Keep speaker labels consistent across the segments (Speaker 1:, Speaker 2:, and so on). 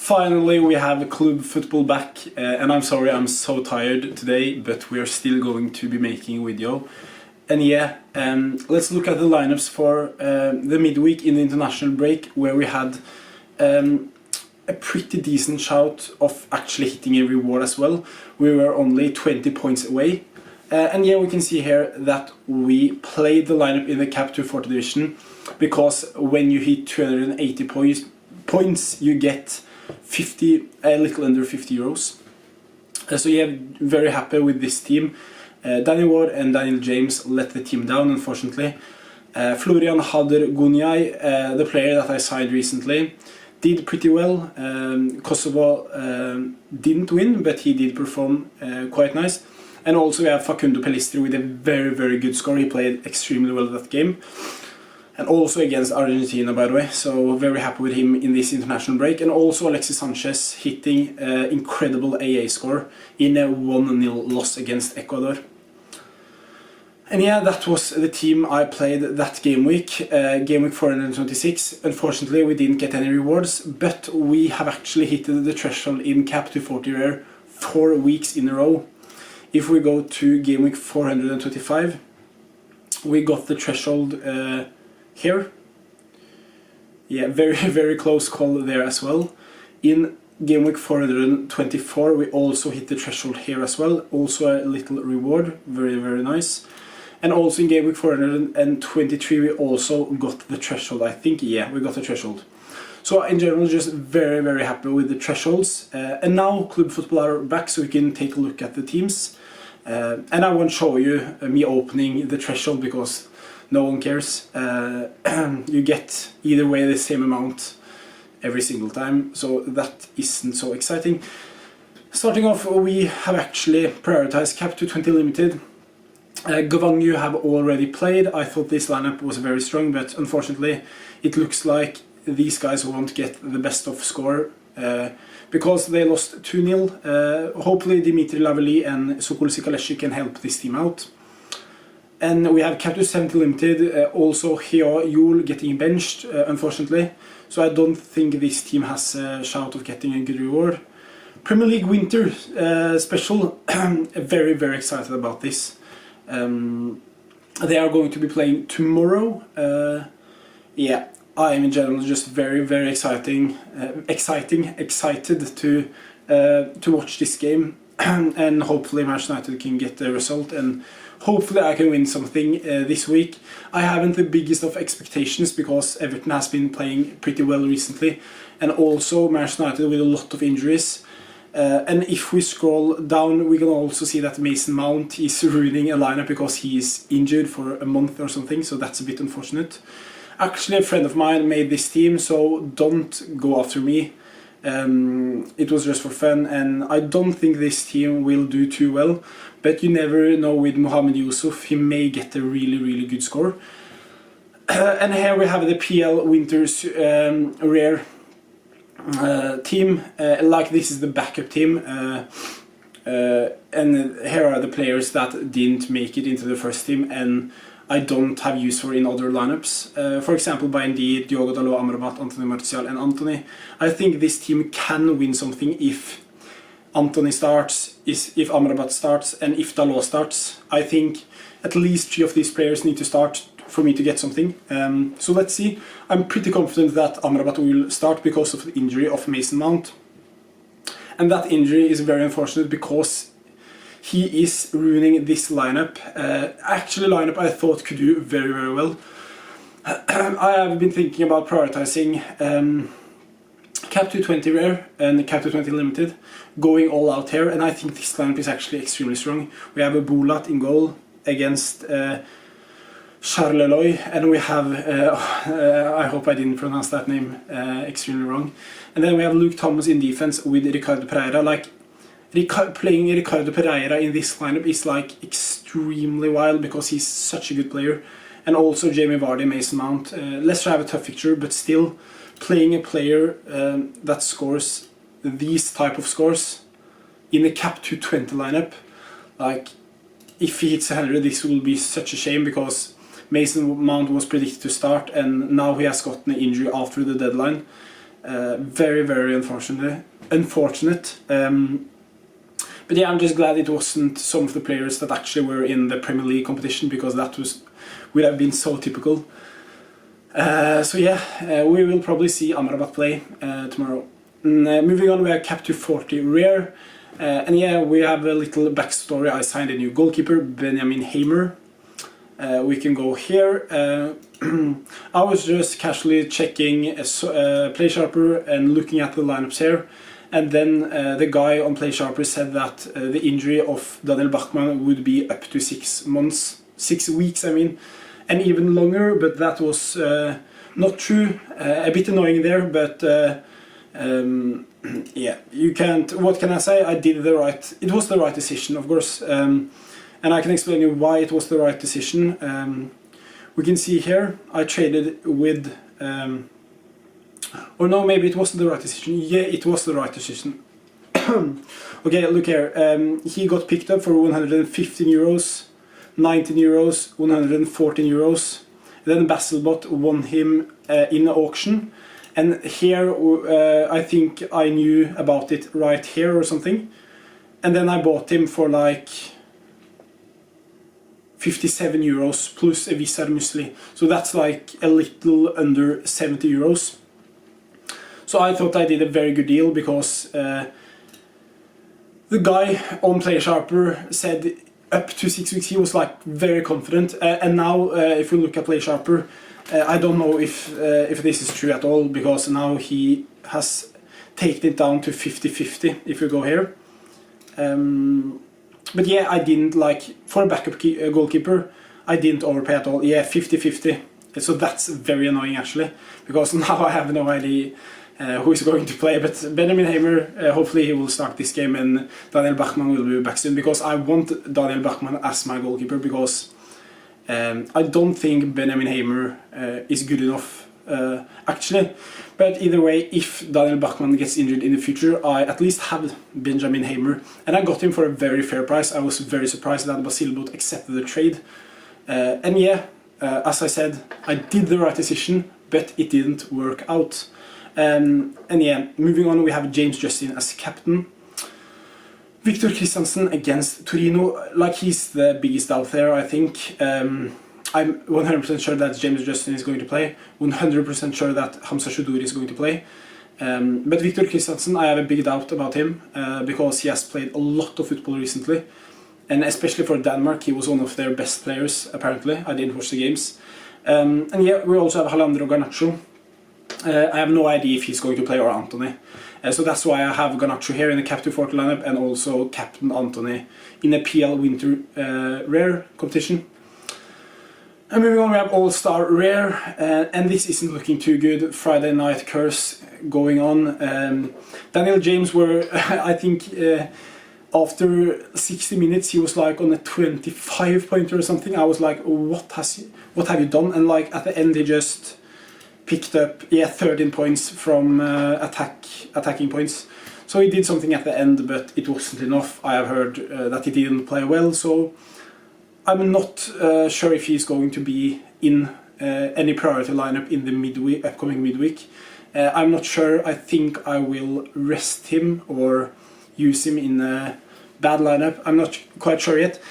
Speaker 1: Finally, we have club football back, and I'm sorry I'm so tired today, but we're still going to be making a video. And yeah, let's look at the lineups for the midweek in the international break, where we had a pretty decent shout of actually hitting a reward as well. We were only 20 points away. And yeah, we can see here that we played the lineup in the Gw426 division, because when you hit 280 points, you get a little under 50 euros. So yeah, very happy with this team. Danny Ward and Daniel James let the team down, unfortunately. Florian Hader-Gunjai, the player that I signed recently, did pretty well. Kosovo didn't win, but he did perform quite nice. And also we have Facundo Pellistri with a very good score. He played extremely well that game. And also against Argentina, by the way, so very happy with him in this international break. And also Alexis Sanchez hitting incredible AA score in a 1-0 loss against Ecuador. And yeah, that was the team I played that game week, Gameweek 426. Unfortunately, we didn't get any rewards, but we have actually hit the threshold in Gw426 Rare 4 weeks in a row. If we go to Gameweek 425, we got the threshold here. Yeah, very close call there as well. In Gameweek 424 we also hit the threshold here as well, also a little reward, very nice. And also in Gameweek 423 we also got the threshold, I think. Yeah, we got the threshold. So in general, just very happy with the thresholds. And now club football are back, so we can take a look at the teams. And I won't show you me opening the threshold because no one cares. You get either way the same amount every single time, so that isn't so exciting. Starting off, we have actually prioritized Gw426 Limited. Gw426 have already played. I thought this lineup was very strong, but unfortunately it looks like these guys won't get the best of score because they lost 2-0. Hopefully Dimitri Lavely and Sokol Sikaleshi can help this team out. And we have Gw427 Limited, also Heo Yul getting benched, unfortunately. So I don't think this team has a shout of getting a good reward. Premier League Winter Special, very excited about this. They are going to be playing tomorrow. Yeah, I am in general just very excited to watch this game. And hopefully Manchester United can get the result, and hopefully I can win something this week. I haven't the biggest of expectations because Everton has been playing pretty well recently, and also Manchester United with a lot of injuries. And if we scroll down, we can also see that Mason Mount is ruining a lineup because he is injured for a month or something, so that's a bit unfortunate. Actually, a friend of mine made this team, so don't go after me. It was just for fun, and I don't think this team will do too well, but you never know with Mohamed Yusuf, he may get a really good score. And here we have the PL Winters Rare team, like this is the backup team, and here are the players that didn't make it into the first team and I don't have use for in other lineups. For example, Bayendi, Diogo Dalot, Amrabat, Anthony Martial and Anthony. I think this team can win something if Anthony starts, if Amrabat starts and if Dalot starts. I think at least 3 of these players need to start for me to get something. So let's see. I'm pretty confident that Amrabat will start because of the injury of Mason Mount. And that injury is very unfortunate because he is ruining this lineup. Actually, lineup I thought could do very well. I have been thinking about prioritizing Gw426 Rare and Gw426 Limited, going all out here, and I think this lineup is actually extremely strong. We have a Bulat in goal against Charleroi, and we have, I hope I didn't pronounce that name extremely wrong. And then we have Luke Thomas in defense with Ricardo Pereira. Like, playing Ricardo Pereira in this lineup is like extremely wild because he's such a good player. And also Jamie Vardy, Mason Mount. Leicester have a tough fixture, but still playing a player that scores these type of scores in a Gw426 lineup, like if he hits 100, this will be such a shame because Mason Mount was predicted to start and now he has gotten an injury after the deadline. Very, very unfortunate. But yeah, I'm just glad it wasn't some of the players that actually were in the Premier League competition, because that would have been so typical. So yeah, we will probably see Amrabat play tomorrow. Moving on, we have Gw426 rare. And yeah, we have a little backstory. I signed a new goalkeeper, Benjamin Hamer. We can go here. I was just casually checking Play Sharper and looking at the lineups here. And then the guy on Play Sharper said that the injury of Daniel Bachmann would be up to 6 months, 6 weeks, I mean, and even longer. But that was not true. A bit annoying there, but yeah, you can't. What can I say? I did the right. It was the right decision, of course, and I can explain you why it was the right decision. We can see here I traded with. Or no, maybe it wasn't the right decision. Yeah, it was the right decision. Okay, look here. He got picked up for 115 euros, 19 euros, 114 euros. Then Basselbot won him in auction. And here, I think I knew about it right here or something. And then I bought him for like 57 euros plus a Vissar Musli. So that's like a little under 70 euros. So I thought I did a very good deal, because the guy on Play Sharper said up to 6 weeks. He was like very confident, and now if you look at Play Sharper, I don't know if this is true at all, because now he has taken it down to 50-50 if you go here. But yeah, I didn't, like, for a backup goalkeeper, I didn't overpay at all. Yeah, 50-50. So that's very annoying actually, because now I have no idea who is going to play. But Benjamin Hamer, hopefully he will start this game, and Daniel Bachmann will be back soon, because I want Daniel Bachmann as my goalkeeper, because I don't think Benjamin Hamer is good enough actually. But either way, if Daniel Bachmann gets injured in the future, I at least have Benjamin Hamer, and I got him for a very fair price. I was very surprised that Basselbot accepted the trade. And yeah, as I said, I did the right decision, but it didn't work out. And yeah, moving on, we have James Justin as captain. Victor Kristiansen against Torino, like, he's the biggest out there, I think. I'm 100% sure that James Justin is going to play, 100% sure that Hamza Choudhury is going to play. But Victor Kristiansen, I have a big doubt about him, because he has played a lot of football recently. And especially for Denmark, he was one of their best players, apparently. I didn't watch the games. And yeah, we also have Alejandro Garnacho. I have no idea if he's going to play, or Antony. So that's why I have Garnacho here in the Gw426 lineup, and also Captain Antony in a PL Winter Rare competition. And moving on, we have Allstar Rare, and this isn't looking too good. Friday night curse going on. Daniel James were, I think, after 60 minutes he was like on a 25 pointer or something. I was like, what have you done? And like at the end he just picked up 13 points from attacking points. So he did something at the end, but it wasn't enough. I have heard that he didn't play well, so I'm not sure if he's going to be in any priority lineup in the upcoming midweek. I'm not sure. I think I will rest him or use him in a bad lineup. I'm not quite sure yet.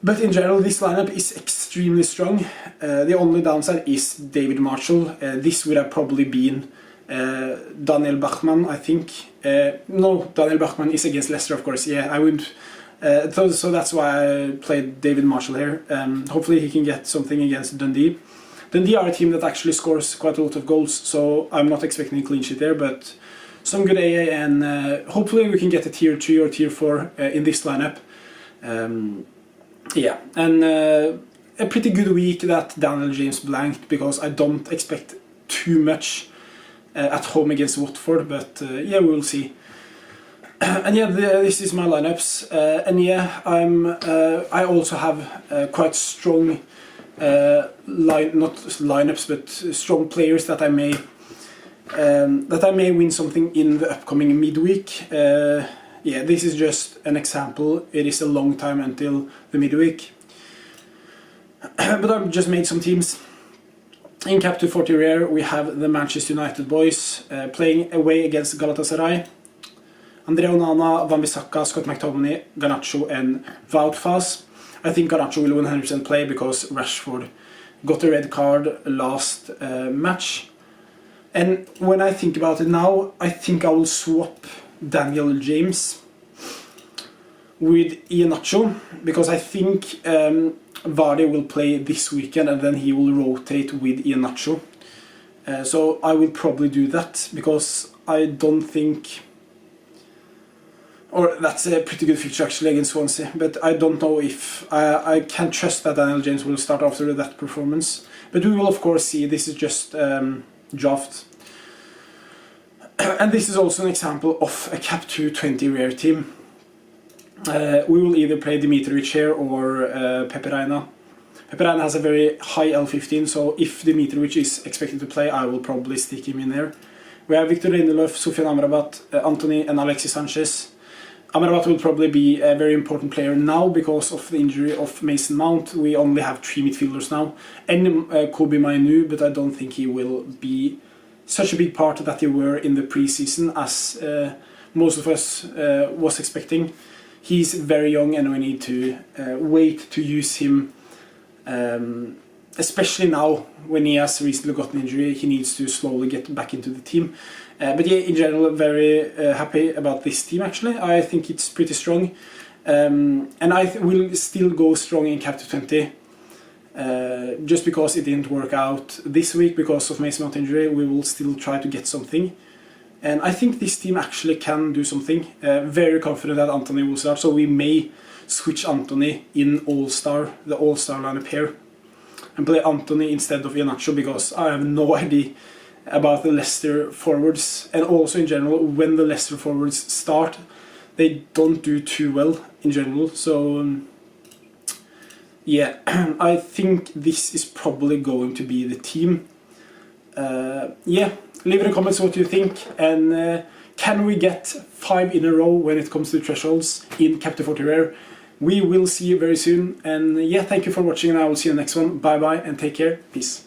Speaker 1: But in general, this lineup is extremely strong. The only downside is David Marshall. This would have probably been Daniel Bachmann, I think. No, Daniel Bachmann is against Leicester, of course. Yeah, I would. So that's why I played David Marshall here. Hopefully he can get something against Dundee. Dundee are a team that actually scores quite a lot of goals, so I'm not expecting a clean sheet there, but some good AA, and hopefully we can get a tier 3 or tier 4 in this lineup. Yeah, and a pretty good week that Daniel James blanked, because I don't expect too much at home against Watford, but yeah, we'll see. And yeah, this is my lineups, and yeah, I also have quite strong not lineups, but strong players that I may win something in the upcoming midweek. Yeah, this is just an example. It is a long time until the midweek, but I've just made some teams. In Cap 240 Rare we have the Manchester United boys playing away against Galatasaray. Andrea Onana, Wan-Bissaka, Scott McTominay, Garnacho and Wout. I think Garnacho will 100% play because Rashford got a red card last match. And when I think about it now, I think I will swap Daniel James with Iheanacho, because I think Vardy will play this weekend and then he will rotate with Iheanacho. So I will probably do that, because I don't think... Or that's a pretty good fixture actually against Swansea, but I don't know if... I can't trust that Daniel James will start after that performance. But we will of course see. This is just draft. And this is also an example of a Cap 220 Rare team. We will either play Dimitrovic here or Pepe Reina. Pepe Reina has a very high L15, so if Dimitrovic is expected to play, I will probably stick him in there. We have Victor Lindelöf, Sofian Amrabat, Anthony and Alexis Sanchez. Amrabat will probably be a very important player now because of the injury of Mason Mount. We only have 3 midfielders now, and Kobe Mainu, but I don't think he will be such a big part that they were in the preseason as most of us was expecting. He's very young and we need to wait to use him, especially now when he has recently got an injury. He needs to slowly get back into the team. But yeah, in general, very happy about this team actually. I think it's pretty strong. And I will still go strong in Cap 220. Just because it didn't work out this week because of Mason Mount injury, we will still try to get something. And I think this team actually can do something. Very confident that Anthony will start, so we may switch Anthony in Allstar, the Allstar lineup here, and play Anthony instead of Iheanacho, because I have no idea about the Leicester forwards. And also in general, when the Leicester forwards start, they don't do too well in general. So yeah, I think this is probably going to be the team. Yeah, leave in the comments what you think, and can we get 5 in a row when it comes to thresholds in Cap 240 Rare? We will see you very soon, and yeah, thank you for watching and I will see you in the next one. Bye bye and take care, peace.